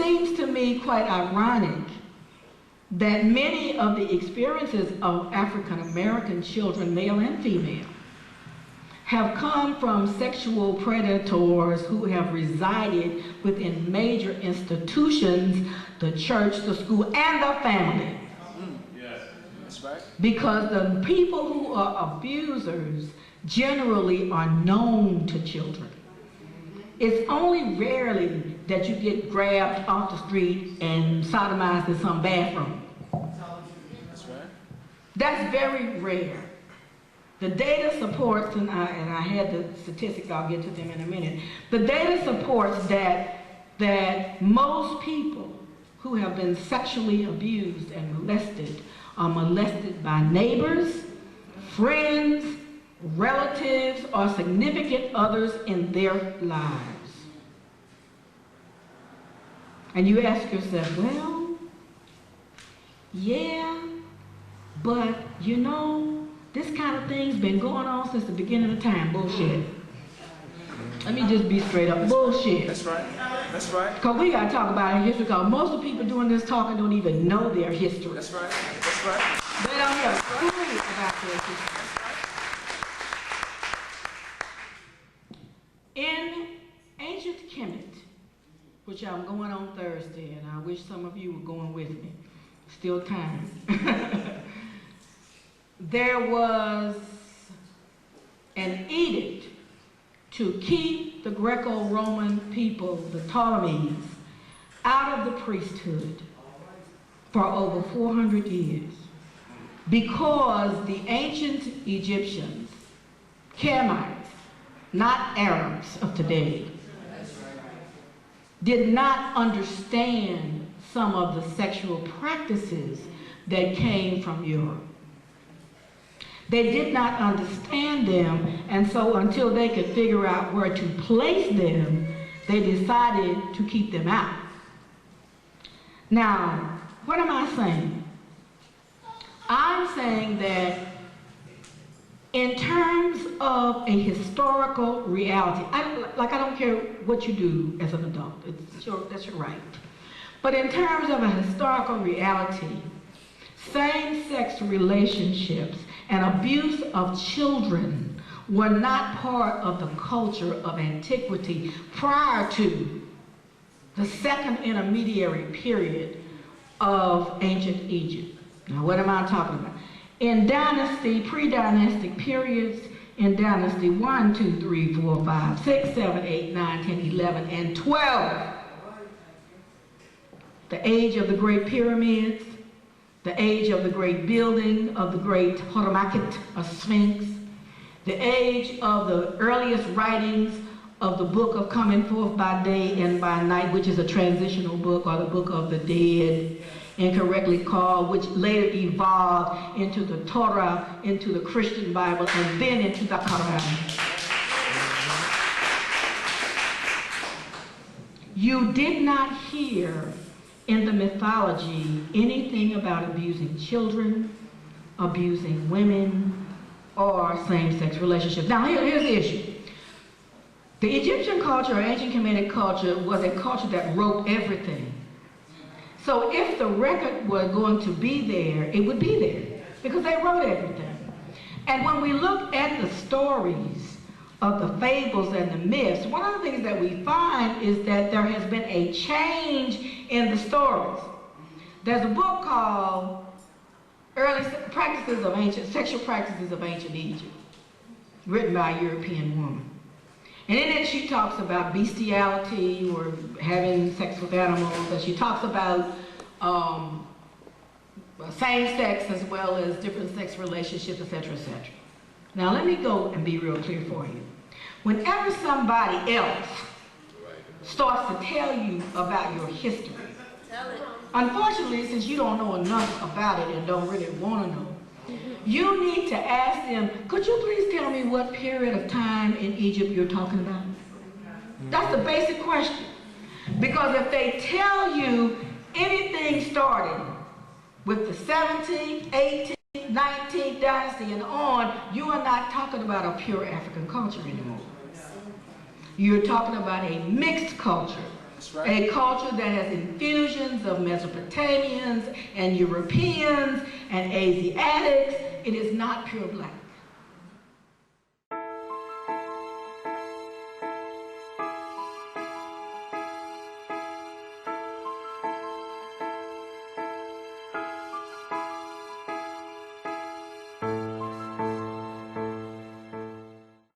seems to me quite ironic that many of the experiences of African American children, male and female, have come from sexual predators who have resided within major institutions, the church, the school, and the family. Yes, that's right. Because the people who are abusers generally are known to children. It's only rarely that you get grabbed off the street and sodomized in some bathroom. That's right. That's very rare. The data supports, and I had the statistics, I'll get to them in a minute. The data supports that most people who have been sexually abused and molested are molested by neighbors, friends, relatives, or significant others in their lives. And you ask yourself, well, yeah, but you know, this kind of thing's been going on since the beginning of time. Bullshit. Let me just be straight up. Bullshit. That's right. That's right. Because we got to talk about our history, because most of the people doing this talking don't even know their history. That's right. That's right. They don't have a clue about their history. In ancient Kemet, which I'm going on Thursday, and I wish some of you were going with me. Still time. There was an edict to keep the Greco-Roman people, the Ptolemies, out of the priesthood for over 400 years, because the ancient Egyptians, Kemites, not Arabs of today, did not understand some of the sexual practices that came from Europe. They did not understand them, and so until they could figure out where to place them, they decided to keep them out. Now, what am I saying? I'm saying that in terms of a historical reality, I don't care what you do as an adult, that's your right. But in terms of a historical reality, same-sex relationships and abuse of children were not part of the culture of antiquity prior to the second intermediary period of ancient Egypt. Now, what am I talking about? In dynasty, pre-dynastic periods, in dynasty 1, 2, 3, 4, 5, 6, 7, 8, 9, 10, 11, and 12, the age of the Great Pyramids, the age of the great building of the great Horomakit, a Sphinx, the age of the earliest writings of the Book of Coming Forth by Day and by Night, which is a transitional book, or the Book of the Dead, incorrectly called, which later evolved into the Torah, into the Christian Bible, and then into the Quran. You did not hear in the mythology anything about abusing children, abusing women, or same-sex relationships. Now, here's the issue. The Egyptian culture, or ancient Kemetic culture, was a culture that wrote everything. So if the record was going to be there, it would be there, because they wrote everything. And when we look at the stories of the fables and the myths, one of the things that we find is that there has been a change in the stories. There's a book called Sexual Practices of Ancient Egypt, written by a European woman. And in it she talks about bestiality, or having sex with animals, and she talks about same-sex as well as different sex relationships, etc., etc. Now let me go and be real clear for you. Whenever somebody else starts to tell you about your history, unfortunately, since you don't know enough about it and don't really want to know, you need to ask them, could you please tell me what period of time in Egypt you're talking about? That's the basic question. Because if they tell you anything starting with the 17th, 18th, 19th dynasty and on, you are not talking about a pure African culture anymore. You're talking about a mixed culture That's right. A culture that has infusions of Mesopotamians and Europeans and Asiatics. It is not pure black.